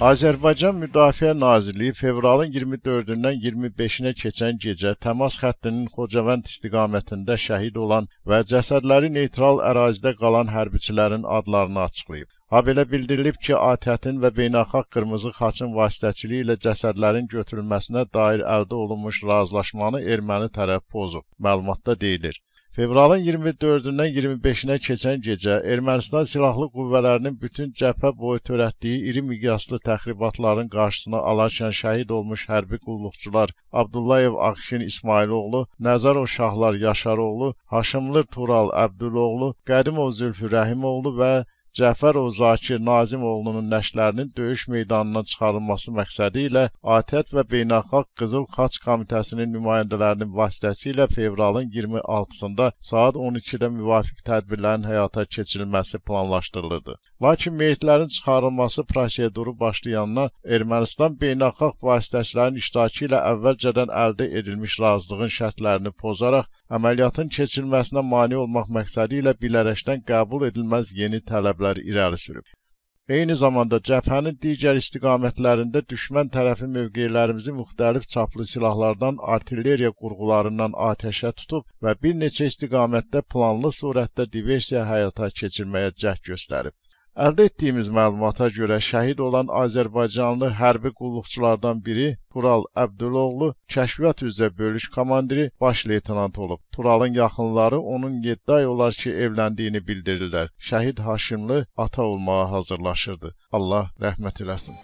Azərbaycan Müdafiə Nazirliyi fevralın 24-dən 25-nə keçən gecə təmas xəttinin Xocavənd istiqamətində şəhid olan və cəsədləri neytral ərazidə qalan hərbiçilərin adlarını açıqlayıb. Habelə bildirilib ki, ATƏT-in və beynəlxalq Qırmızı Xaçın vasitəçiliyi ilə cəsədlərin götürülməsinə dair əldə olunmuş razılaşmanı erməni tərəf pozub. Məlumatda deyilir. Fevralın 24-dən 25-nə keçən gecə Ermənistan Silahlı Qüvvələrinin bütün cəbhə boyu törətdiyi iri miqyaslı təxribatların qarşısını alarkən şəhid olmuş hərbi qulluqçular Abdullayev Akşin İsmailoğlu, Nəzərov Şahlar Yaşaroğlu, Haşimlı Tural Əbdüloğlu, Qədimov Zülfü Rəhimoğlu və Cəfərov Zakir Nazimoğlunun nəşlərinin döyüş meydanına çıxarılması məqsədi ilə ATƏT və Beynəlxalq Qızıl Xaç Komitəsinin nümayəndələrinin vasitəsilə fevralın 26-sında saat 12-də müvafiq tədbirlərin həyata keçirilməsi planlaşdırılırdı. Lakin meyitlərin çıxarılması proseduru başlayandan Ermənistan beynəlxalq vasitəçilərin iştirakı ilə əvvəlcədən əldə edilmiş razılığın şərtlərini pozaraq əməliyyatın keçirilməsinə mane olmaq məqsədi ilə bilərəkdən qəbul edilməz yeni tələblər irəli sürüb. Eyni zamanda cəbhənin digər istiqamətlərində düşmən tərəfi mövqelərimizi müxtəlif çaplı silahlardan, artilleriya qurğularından atəşə tutub və bir neçə istiqamətdə planlı surətdə diversiya həyata keçirməyə cəhd göstərib. Əldə etdiyimiz məlumata görə şəhid olan Azərbaycanlı hərbi qulluqçulardan biri Tural Əbdüloğlu kəşfiyyat üzrə bölük komandiri baş leytenant olub. Turalın yaxınları onun 7 ay olar ki evləndiyini bildirirlər. Şəhid Haşimli ata olmağa hazırlaşırdı. Allah rəhmət eləsin.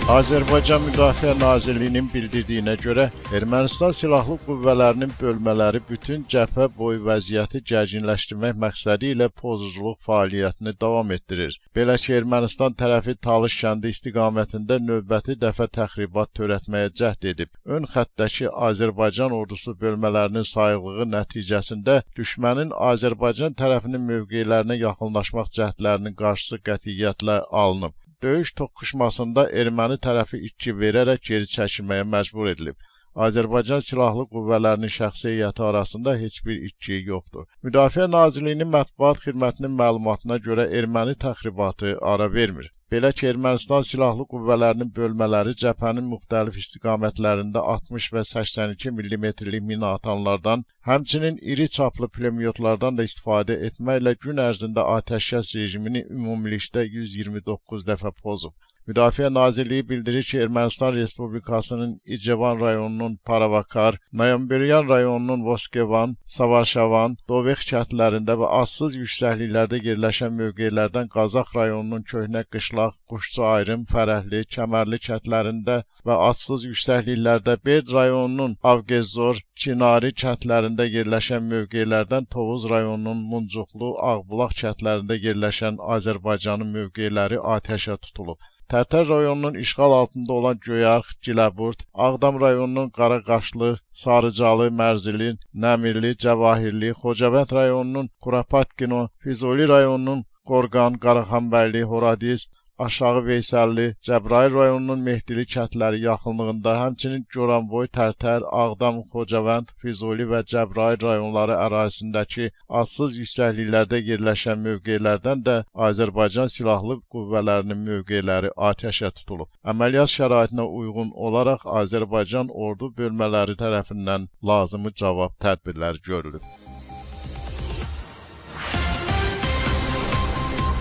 Azərbaycan Müdafiə Nazirliyinin bildirdiyinə görə, Ermənistan Silahlı Qüvvələrinin bölmələri bütün cəbhə boyu vəziyyəti gərginləşdirmək məqsədi ilə pozuculuq fəaliyyətini davam etdirir. Belə ki, Ermənistan tərəfi Talış kəndi istiqamətində növbəti dəfə təxribat törətməyə cəhd edib. Ön xəttdəki Azərbaycan ordusu bölmələrinin sayıqlığı nəticəsində düşmənin Azərbaycan tərəfinin mövqelərinə yaxınlaşmaq cəhdlərinin qarşısı qətiyyətlə alınıb. Döyüş toqquşmasında erməni tərəfi itki verərək geri çəkilməyə məcbur edilib. Azərbaycan Silahlı Qüvvələrinin şəxsi heyəti arasında heç bir itki yoxdur. Müdafiə Nazirliyinin mətbuat xidmətinin məlumatına görə erməni təxribatı ara vermir. Belə ki, Ermənistan Silahlı Qüvvələrinin bölmələri cəbhənin müxtəlif istiqamətlərində 60 və 82 mm-lik mina atanlardan, həmçinin iri çaplı pulemyotlardan da istifadə etməklə gün ərzində atəşkəs rejimini ümumilikdə 129 dəfə pozub. Müdafiə Nazirliyi bildirir ki, Ermənistan Respublikasının İcevan rayonunun Paravakar, Nayambiryan rayonunun Voskevan, Savarşavan, Dovex kəndlərində və azsız yüksəkliklərdə yerləşən mövqelərdən Qazax rayonunun Köhnə Qışlaq, Quşçu Ayrım, Fərəhli, Kəmərli kəndlərində və azsız yüksəkliklərdə Berd rayonunun Avgezor, Çinari kəndlərində yerləşən mövqelərdən Tovuz rayonunun Muncuqlu, Ağbulaq kəndlərində yerləşən Azərbaycanın mövqeləri atəşə tutulub. Tərtər rayonunun işğal altında olan Göyarx, Giləburd, Ağdam rayonunun Qaraqaşlı, Sarıcalı, Mərzili, Nəmirli, Cəvahirli, Xocavənd rayonunun Qurapatkino, Füzuli rayonunun Qorqan, Qaraxanbəyli, Horadiz, Aşağı Veysəlli, Cəbrayıl rayonunun Mehdili kəndləri yaxınlığında, həmçinin Goranboy, Tərtər, Ağdam, Xocavənd, Füzuli və Cəbrayıl rayonları ərazisindəki azsız yüksəkliklərdə yerləşən mövqelərdən də Azərbaycan Silahlı Qüvvələrinin mövqeləri atəşə tutulub. Əməliyyat şəraitinə uyğun olaraq Azərbaycan ordu bölmələri tərəfindən lazımi cavab tədbirləri görülüb.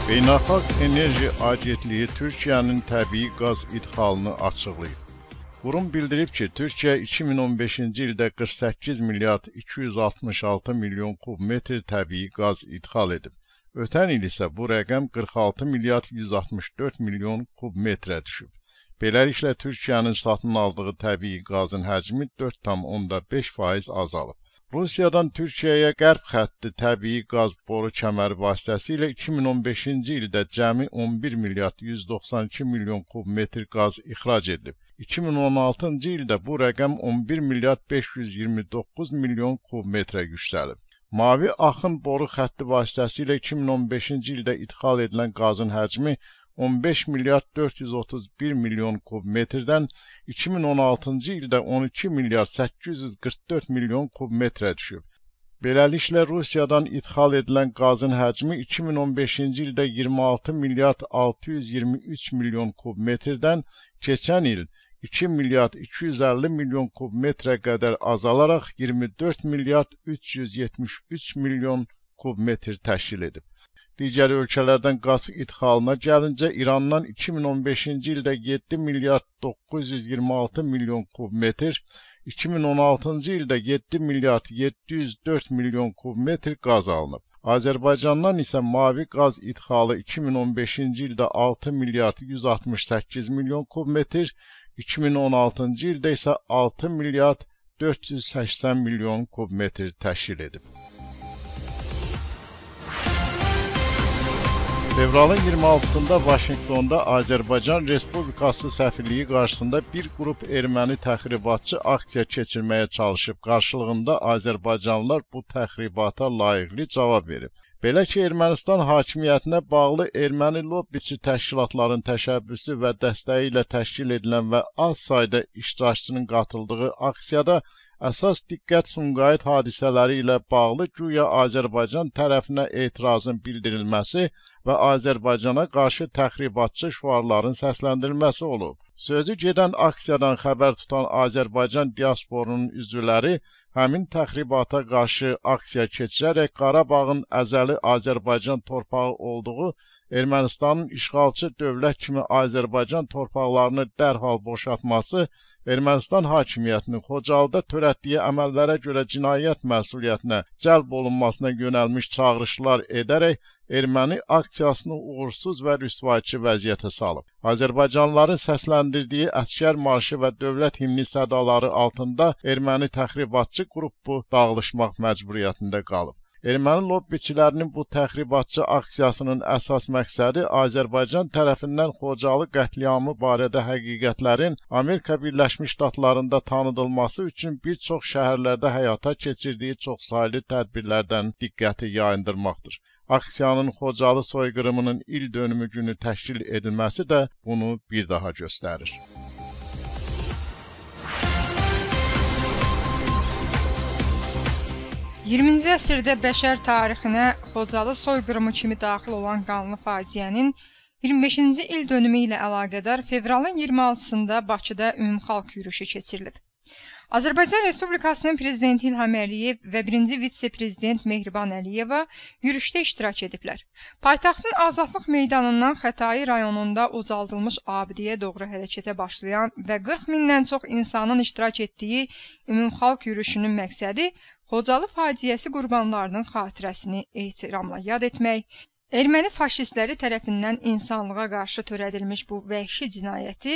Beynəlxalq Enerji Agentliyi Türkiyənin təbii qaz idxalını açıqlayıb. Qurum bildirib ki, Türkiyə 2015-ci ildə 48 milyard 266 milyon kubmetr təbii qaz idxal edib. Ötən il isə bu rəqəm 46 milyard 164 milyon kubmetrə düşüb. Beləliklə, Türkiyənin satın aldığı təbii qazın həcmi 4,5% azalıb. Rusiyadan Türkiyəyə qərb xətti təbii qaz boru kəməri vasitəsilə 2015-ci ildə cəmi 11 milyard 192 milyon kubmetr qaz ixrac edilib. 2016-cı ildə bu rəqəm 11 milyard 529 milyon kubmetrə yüksəlib. Mavi axın boru xətti vasitəsilə 2015-ci ildə idxal edilən qazın həcmi 15 milyard 431 milyon kubmetrdən 2016-cı ildə 12 milyard 844 milyon kubmetrə düşüb. Beləliklə, Rusiyadan ixal edilən qazın həcmi 2015-ci ildə 26 milyard 623 milyon kub metrdən keçən il 2 milyard 250 milyon kub metrə qədər azalaraq 24 milyard 373 milyon kub metr təşkil edib. Digər ölkələrdən qaz ixalına gəlincə, İrandan 2015-ci ildə 7 milyard 926 milyon kub metr, 2016-cı ildə 7 milyard 704 milyon kub metr qaz alınıb. Azərbaycandan isə mavi qaz ixalı 2015-ci ildə 6 milyard 168 milyon kub metr, 2016-cı ildə isə 6 milyard 480 milyon kub metr təşkil edib. Fevralın 26-sında Vaşinqtonda Azərbaycan Respublikası səfirliyi qarşısında bir qrup erməni təxribatçı aksiya keçirməyə çalışıb. Qarşılığında Azərbaycanlılar bu təxribata layiqli cavab verib. Belə ki, Ermənistan hakimiyyətinə bağlı erməni lobbiçi təşkilatların təşəbbüsü və dəstəyi ilə təşkil edilən və az sayda iştirakçının qatıldığı aksiyada əsas diqqət Sumqayıt hadisələri ilə bağlı güya Azərbaycan tərəfinə etirazın bildirilməsi və Azərbaycana qarşı təxribatçı şüarların səsləndirilməsi olub. Sözü gedən aksiyadan xəbər tutan Azərbaycan diasporunun üzvləri həmin təxribata qarşı aksiya keçirərək Qarabağın əzəli Azərbaycan torpağı olduğu, Ermənistanın işğalçı dövlət kimi Azərbaycan torpaqlarını dərhal boşaltması, Ermənistan hakimiyyətinin Xocalıda törətdiyi əməllərə görə cinayət məsuliyyətinə cəlb olunmasına yönəlmiş çağırışlar edərək erməni aksiyasını uğursuz və rüsvayçı vəziyyətə salıb. Azərbaycanlıların səsləndirdiyi əsgər marşı və dövlət himni sədaları altında erməni təxribatçı qrupu dağılışmaq məcburiyyətində qalıb. Erməni lobbiçilərinin bu təxribatçı aksiyasının əsas məqsədi Azərbaycan tərəfindən Xocalı qətliamı barədə həqiqətlərin Amerika Birləşmiş Ştatlarında tanıdılması üçün bir çox şəhərlərdə həyata keçirdiyi çoxsaylı tədbirlərdən diqqəti yayındırmaqdır. Aksiyanın Xocalı soyqırımının il dönümü günü təşkil edilməsi də bunu bir daha göstərir. 20-ci əsrdə bəşər tarixinə Xocalı soyqırımı kimi daxil olan qanlı faciənin 25-ci il dönümü ilə əlaqədar fevralın 26-sında Bakıda ümumxalq yürüşü keçirilib. Azərbaycan Respublikasının Prezidenti İlham Əliyev və 1-ci vitse-prezident Mehriban Əliyeva yürüşdə iştirak ediblər. Paytaxtın Azadlıq meydanından Xətai rayonunda ucaldılmış abidəyə doğru hərəkətə başlayan və 40 mindən çox insanın iştirak etdiyi ümumxalq yürüşünün məqsədi Xocalı faciəsi qurbanlarının xatirəsini ehtiramla yad etmək, erməni faşistləri tərəfindən insanlığa qarşı törədilmiş bu vəhşi cinayəti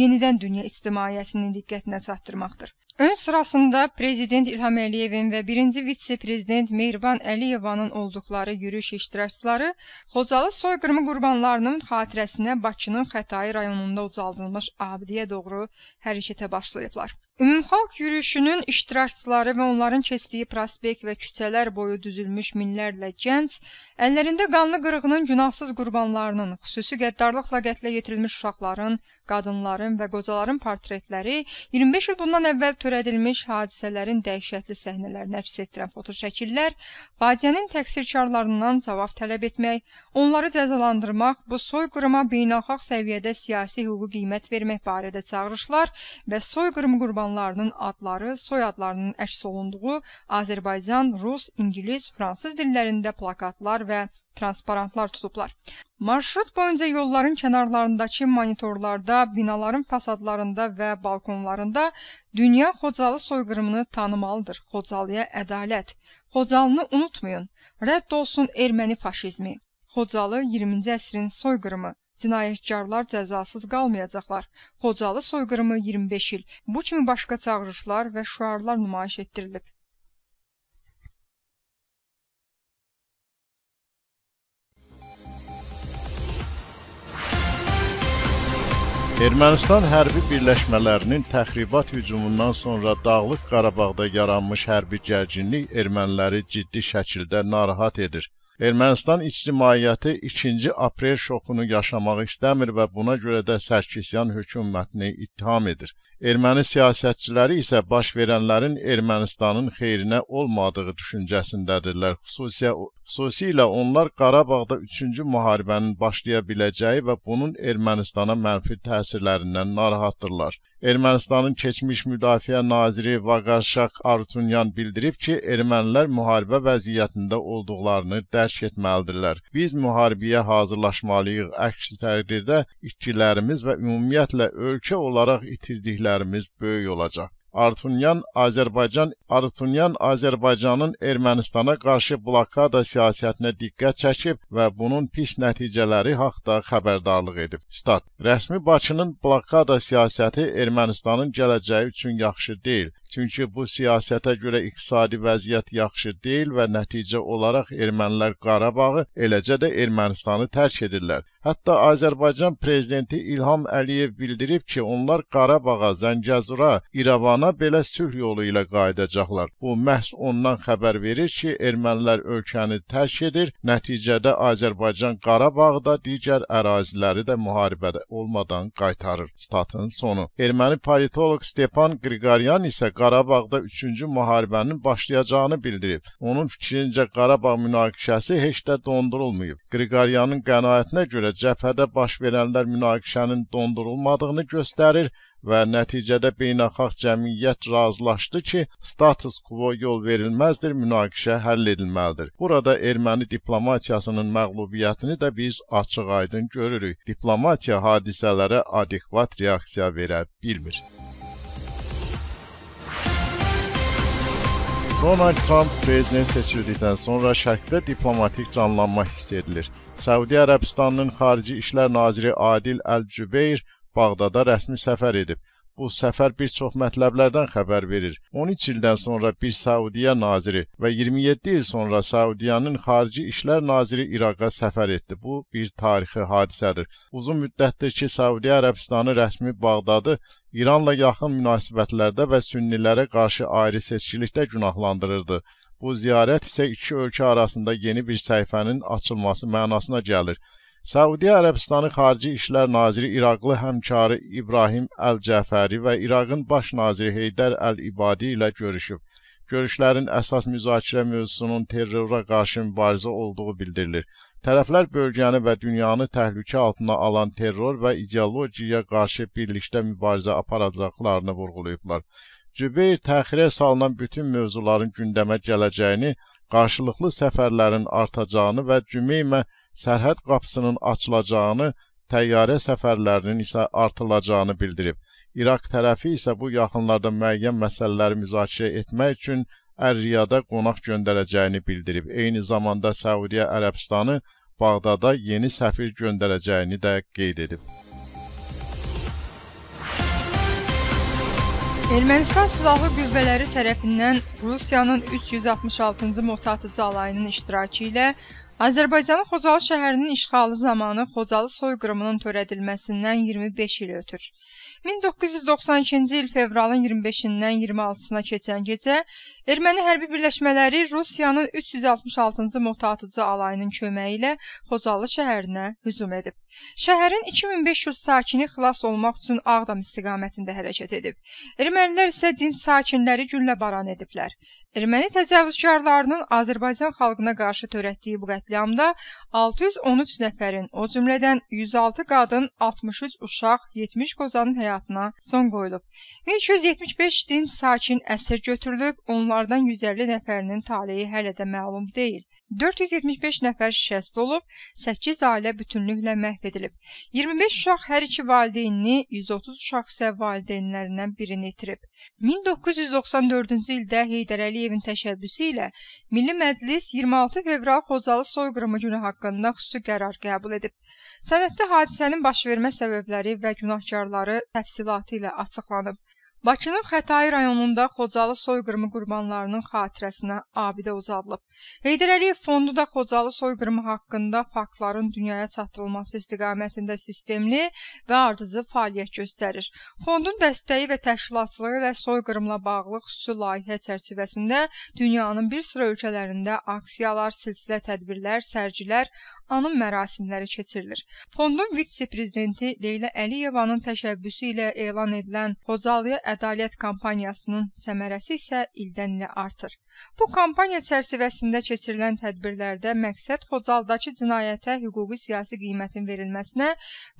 yenidən dünya ictimaiyyətinin diqqətinə çatdırmaqdır. Ön sırasında Prezident İlham Əliyevin və 1-ci vitse-prezident Mehriban Əliyevanın olduqları yürüyüş iştirakçıları Xocalı soyqırımı qurbanlarının xatirəsinə Bakının Xətai rayonunda ucaldılmış abidəyə doğru hərəkətə başlayıblar. Ümumxalq yürüyüşünün iştirakçıları və onların keçdiyi prospekt və küçələr boyu düzülmüş minlərlə gənc, əllərində qanlı qırğının günahsız qurbanlarının, xüsusi qəddarlıqla qətlə yetirilmiş uşaqların, qadınların və qocaların portretləri, 25 il bundan əvvəl törədilmiş hadisələrin dəhşətli səhnələrini əks etdirən fotoşəkillər, faciənin təqsirkarlarından cavab tələb etmək, onları cəzalandırmaq, bu soyqırıma beynəlxalq səviyyədə siyasi hüquqi qiymət vermək barədə çağırışlar və soyqırım qurbanlarının adları, soyadlarının əks olunduğu Azərbaycan, Rus, İngilis, Fransız dillərində plakatlar və transparantlar tutublar. Marşrut boyunca yolların kənarlarındakı monitorlarda, binaların fasadlarında və balkonlarında dünya Xocalı soyqırımını tanımalıdır. Xocalıya ədalət. Xocalını unutmayın. Rədd olsun erməni faşizmi. Xocalı 20-ci əsrin soyqırımı. Cinayətkarlar cəzasız qalmayacaqlar. Xocalı soyqırımı 25 il. Bu kimi başqa çağırışlar və şüarlar nümayiş etdirilib. Ermənistan hərbi birləşmələrinin təxribat hücumundan sonra Dağlıq Qarabağda yaranmış hərbi gərginlik erməniləri ciddi şəkildə narahat edir. Ermənistan ictimaiyyəti 2 aprel şokunu yaşamaq istəmir və buna görə də Sərkisyan hökumətini ittiham edir. Erməni siyasətçiləri isə baş verənlərin Ermənistanın xeyrinə olmadığı düşüncəsindədirlər. Xüsusilə onlar Qarabağda 3-cü müharibənin başlaya biləcəyi və bunun Ermənistana mənfi təsirlərindən narahatdırlar. Ermənistanın keçmiş müdafiə naziri Vaqarşaq Arutunyan bildirib ki, ermənilər müharibə vəziyyətində olduqlarını dərk etməlidirlər. Biz müharibəyə hazırlaşmalıyıq, əks təqdirdə itkilərimiz və ümumiyyətlə ölkə olaraq itirdiklərimiz böyük olacaq. Arutunyan Azərbaycanın Ermənistana qarşı blokada siyasətinə diqqət çəkib və bunun pis nəticələri haqda xəbərdarlıq edib. Stat: Rəsmi Bakının blokada siyasəti Ermənistanın gələcəyi üçün yaxşı deyil. Çünki bu siyasətə görə iqtisadi vəziyyət yaxşı deyil və nəticə olaraq ermənilər Qarabağı, eləcə də Ermənistanı tərk edirlər. Hətta Azərbaycan prezidenti İlham Əliyev bildirib ki, onlar Qarabağa, Zəngəzura, İrəvana belə sülh yolu ilə qayıdacaqlar. Bu məhz ondan xəbər verir ki, ermənilər ölkəni tərk edir, nəticədə Azərbaycan Qarabağı da digər əraziləri də müharibədə olmadan qaytarır. Statın sonu. Erməni politolog Stepan Qriqoryan isə Qarabağda 3-cü müharibənin başlayacağını bildirib. Onun fikrincə Qarabağ münaqişəsi heç də dondurulmayıb. Qriqoryanın qənaətinə görə cəbhədə baş verənlər münaqişənin dondurulmadığını göstərir və nəticədə beynəlxalq cəmiyyət razılaşdı ki, status quo yol verilməzdir, münaqişə həll edilməlidir. Burada erməni diplomatiyasının məğlubiyyətini də biz açıq-aydın görürük. Diplomatiya hadisələrə adekvat reaksiya verə bilmir. Donald Trump prezident seçildikdən sonra şərqdə diplomatik canlanma hiss edilir. Səudiyyə Ərəbistanının Xarici İşlər Naziri Adil Əl-Cübeyr Bağdada rəsmi səfər edib. Bu səfər bir çox mətləblərdən xəbər verir. 13 ildən sonra bir Səudiyyə naziri və 27 il sonra Səudiyyənin Xarici İşlər Naziri İraqa səfər etdi. Bu bir tarixi hadisədir. Uzun müddətdir ki, Səudiyyə Ərəbistanı rəsmi Bağdadı İranla yaxın münasibətlərdə və sünnilərə qarşı ayrı seçkilikdə günahlandırırdı. Bu ziyarət isə iki ölkə arasında yeni bir səhifənin açılması mənasına gəlir. Səudiyyə Ərəbistanı Xarici İşlər Naziri İraqlı həmkarı İbrahim Əl-Cəfəri və İraqın baş naziri Heydər Əl-İbadi ilə görüşüb. Görüşlərin əsas müzakirə mövzusunun terrora qarşı mübarizə olduğu bildirilir. Tərəflər bölgəni və dünyanı təhlükə altına alan terror və ideologiyaya qarşı birlikdə mübarizə aparacaqlarını vurğulayıblar. Cübeyr təxirə salınan bütün mövzuların gündəmə gələcəyini, qarşılıqlı səfərlərin artacağını və cümeyimə sərhəd qapısının açılacağını, təyyarə səfərlərinin isə artılacağını bildirib. İraq tərəfi isə bu yaxınlarda müəyyən məsələləri müzakirə etmək üçün Ər-Riyada qonaq göndərəcəyini bildirib. Eyni zamanda Səudiyyə Ərəbistanı Bağdada yeni səfir göndərəcəyini də qeyd edib. Ermənistan Silahlı Qüvvələri tərəfindən Rusiyanın 366-cı motatıcı alayının iştirakı ilə Azərbaycanın Xocalı şəhərinin işğalı zamanı Xocalı soyqırımının törədilməsindən 25 il ötür. 1992-ci il fevralın 25-dən 26-sına keçən gecə erməni hərbi birləşmələri Rusiyanın 366-cı motatıcı alayının köməyi ilə Xocalı şəhərinə hücum edib. Şəhərin 2500 sakini xilas olmaq üçün Ağdam istiqamətində hərəkət edib. Ermənilər isə dinc sakinləri gülləbaran ediblər. Erməni təcavüzkarlarının Azərbaycan xalqına qarşı törətdiyi bu qətliamda 613 nəfərin, o cümlədən 106 qadın, 63 uşaq, 70 qozanın həyatına son qoyulub. 1275 dinc sakin əsir götürülüb, onlardan 150 nəfərinin taleyi hələ də məlum deyil. 475 nəfər şikəst olub, 8 ailə bütünlüklə məhv edilib. 25 uşaq hər iki valideynini, 130 uşaq isə valideynlərindən birini itirib. 1994-cü ildə Heydər Əliyevin təşəbbüsü ilə Milli Məclis 26 fevral Xocalı soyqırımı günü haqqında xüsusi qərar qəbul edib. Sənəddə hadisənin baş vermə səbəbləri və günahkarları təfsilatı ilə açıqlanıb. Bakının Xətai rayonunda Xocalı soyqırımı qurbanlarının xatirəsinə abidə uzadılıb. Heydər Əliyev fondu da Xocalı soyqırımı haqqında faktların dünyaya çatdırılması istiqamətində sistemli və ardıcıl fəaliyyət göstərir. Fondun dəstəyi və təşkilatçılığı ilə soyqırımla bağlı xüsusi layihə çərçivəsində dünyanın bir sıra ölkələrində aksiyalar, silsilə tədbirlər, sərgilər, anım mərasimləri keçirilir. Fondun vitse-prezidenti Leyla Əliyevanın təşəbbüsü ilə elan edilən Xocalıya Ədalət kampaniyasının səmərəsi isə ildən-ilə artır. Bu kampaniya çərçivəsində keçirilən tədbirlərdə məqsəd Xocalıdakı cinayətə hüquqi siyasi qiymətin verilməsinə,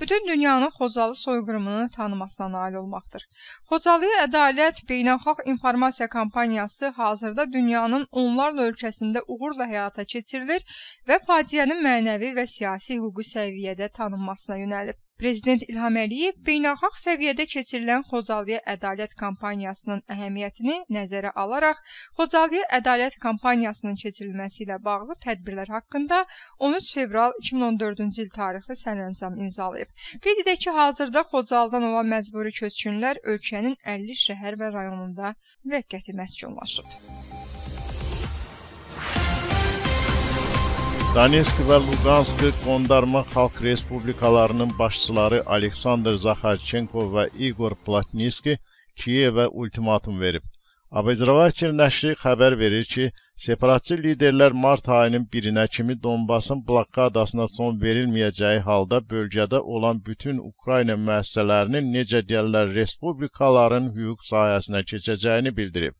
bütün dünyanın Xocalı soyqırımını tanımasına nail olmaqdır. Xocalıya Ədalət beynəlxalq informasiya kampaniyası hazırda dünyanın onlarla ölkəsində uğurla həyata keçirilir və faciənin mənəvi və siyasi hüquqi səviyyədə tanınmasına yönəlib. Prezident İlham Əliyev beynəlxalq səviyyədə keçirilən Xocalıya Ədalət kampaniyasının əhəmiyyətini nəzərə alaraq Xocalıya Ədalət kampaniyasının keçirilməsi ilə bağlı tədbirlər haqqında 13 fevral 2014-cü il tarixli sərəncam imzalayıb. Qeyd edək ki, hazırda Xocalıdan olan məcburi köçkünlər ölkənin 50 şəhər və rayonunda müvəqqəti məskunlaşıb. Donetsk və Lugansk Qondarma Xalq Respublikalarının başçıları Aleksandr Zakharchenko və Igor Plotnitskiy Kiyevə ultimatum verib. Observatsiya nəşri xəbər verir ki, separatçı liderlər mart ayının 1-nə kimi Donbasın blokadasına son verilməyəcəyi halda bölgədə olan bütün Ukrayna müəssisələrinin necə deyirlər respublikaların hüquq sahəsinə keçəcəyini bildirib.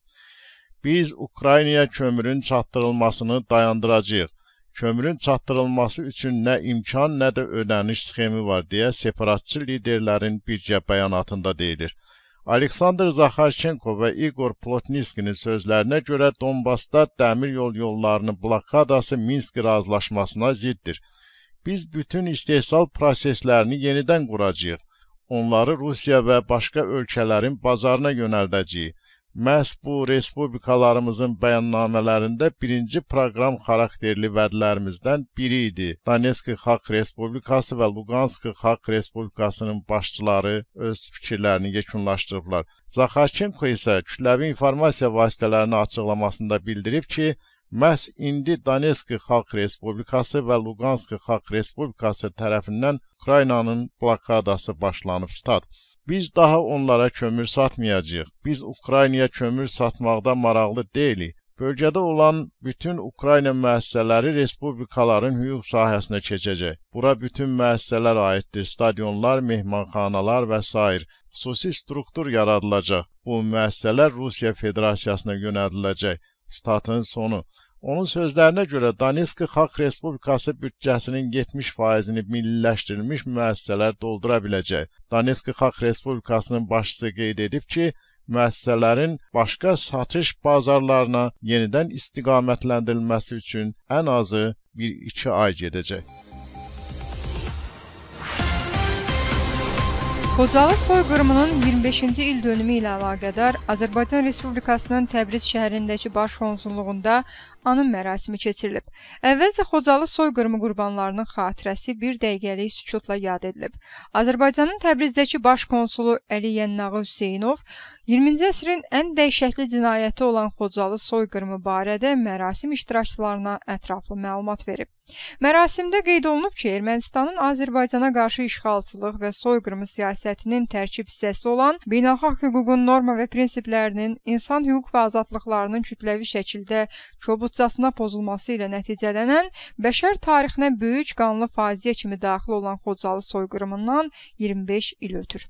Biz Ukraynaya kömürün çatdırılmasını dayandıracağıq. Kömürün çatdırılması üçün nə imkan, nə də ödəniş sxemi var, deyə separatçı liderlərin birgə bəyanatında deyilir. Aleksandr Zakharchenko və Igor Plotnitskinin sözlərinə görə Donbasda dəmir yollarının blokadası Minsk razılaşmasına ziddir. Biz bütün istehsal proseslərini yenidən quracağıq. Onları Rusiya və başqa ölkələrin bazarına yönəldəcəyik. Məhz bu respublikalarımızın bəyannamələrində birinci proqram xarakterli vədlərimizdən biri idi. Donetsk Xalq Respublikası və Lugansk Xalq Respublikasının başçıları öz fikirlərini yekunlaşdırıblar. Zakharchenko isə kütləvi informasiya vasitələrinin açıqlamasında bildirib ki, məhz indi Donetsk Xalq Respublikası və Lugansk Xalq Respublikası tərəfindən Ukraynanın blokadası başlanıb. Biz daha onlara kömür satmayacağıq. Biz Ukraynaya kömür satmaqda maraqlı deyilik. Bölgədə olan bütün Ukrayna müəssisələri respublikaların hüquq sahəsinə keçəcək. Bura bütün müəssisələr aiddir. Stadionlar, mehmanxanalar və s. Xüsusi struktur yaradılacaq. Bu müəssisələr Rusiya Federasiyasına yönəldiləcək. Statın sonu. Onun sözlərinə görə Donetsk Xalq Respublikası büdcəsinin 70%-ni milliləşdirilmiş müəssisələr doldura biləcək. Donetsk Xalq Respublikasının başçısı qeyd edib ki, müəssisələrin başqa satış bazarlarına yenidən istiqamətləndirilməsi üçün ən azı 1-2 ay gedəcək. Xocalı soyqırımının 25-ci il dönümü ilə əlaqədar Azərbaycan Respublikasının Təbriz şəhərindəki baş konsulluğunda anım mərasimi keçirilib. Əvvəlcə Xocalı soyqırımı qurbanlarının xatirəsi bir dəqiqəlik sükutla yad edilib. Azərbaycanın Təbrizdəki baş konsulu Əli Yənnağı Hüseynov 20-ci əsrin ən dəhşətli cinayəti olan Xocalı soyqırımı barədə mərasim iştirakçılarına ətraflı məlumat verib. Mərasimdə qeyd olunub ki, Ermənistanın Azərbaycana qarşı işğalçılıq və soyqırımı siyasətinin tərkib hissəsi olan beynəlxalq hüququn norma və prinsiplərinin insan hüquq və azadlıqlarının kütləvi şəkildə kobudcasına pozulması ilə nəticələnən bəşər tarixinə böyük qanlı faciə kimi daxil olan Xocalı soyqırımından 25 il ötür.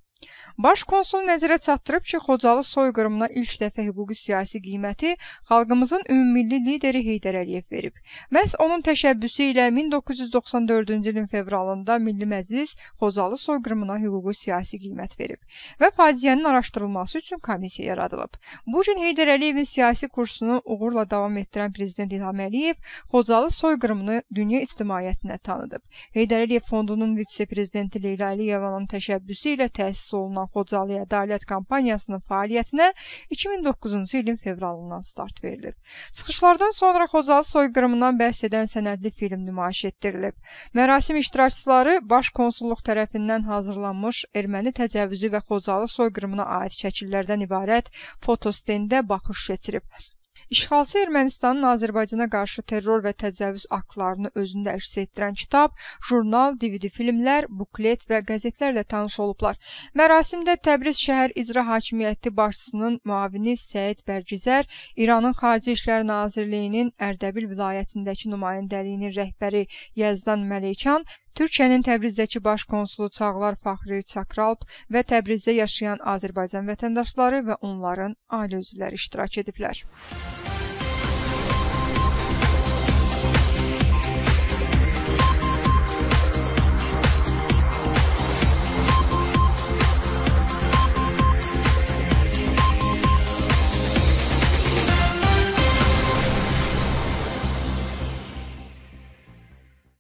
Baş konsul nəzərə çatdırıb ki, Xocalı soyqırımına ilk dəfə hüquqi siyasi qiyməti xalqımızın ümummilli lideri Heydər Əliyev verib. Məhz onun təşəbbüsü ilə 1994-cü ilin fevralında Milli Məclis Xocalı soyqırımına hüquqi siyasi qiymət verib və faciənin araşdırılması üçün komissiya yaradılıb. Bu gün Heydər Əliyevin siyasi kursunu uğurla davam etdirən Prezident İlham Əliyev Xocalı soyqırımını dünya ictimaiyyətinə tanıdıb. Heydər Əliyev fondunun vitse-prezidenti Leyla Əliyevanın təşəbbüsü ilə təsis müəssisəsi olunan Xocalı Ədalət Kampaniyasının fəaliyyətinə 2009-cu ilin fevralından start verilib. Çıxışlardan sonra Xocalı soyqırımından bəhs edən sənədli film nümayiş etdirilib. Mərasim iştirakçıları Baş Konsulluq tərəfindən hazırlanmış erməni təcavüzü və Xocalı soyqırımına aid şəkillərdən ibarət fotostendə baxış keçirib. İşğalçı Ermənistanın Azərbaycana qarşı terror və təcavüz aktlarını özündə əks etdirən kitab, jurnal, DVD filmlər, buklet və qəzetlərlə tanış olublar. Mərasimdə Təbriz şəhər İcra Hakimiyyəti başçısının müavini Səid Bərgizər, İranın Xarici İşlər Nazirliyinin Ərdəbil vilayətindəki nümayəndəliyinin rəhbəri Yazdan Məlekan, Türkiyənin Təbrizdəki baş konsulu Çağlar Fəxri Çakralp və Təbrizdə yaşayan Azərbaycan vətəndaşları və onların ailə üzvləri iştirak ediblər.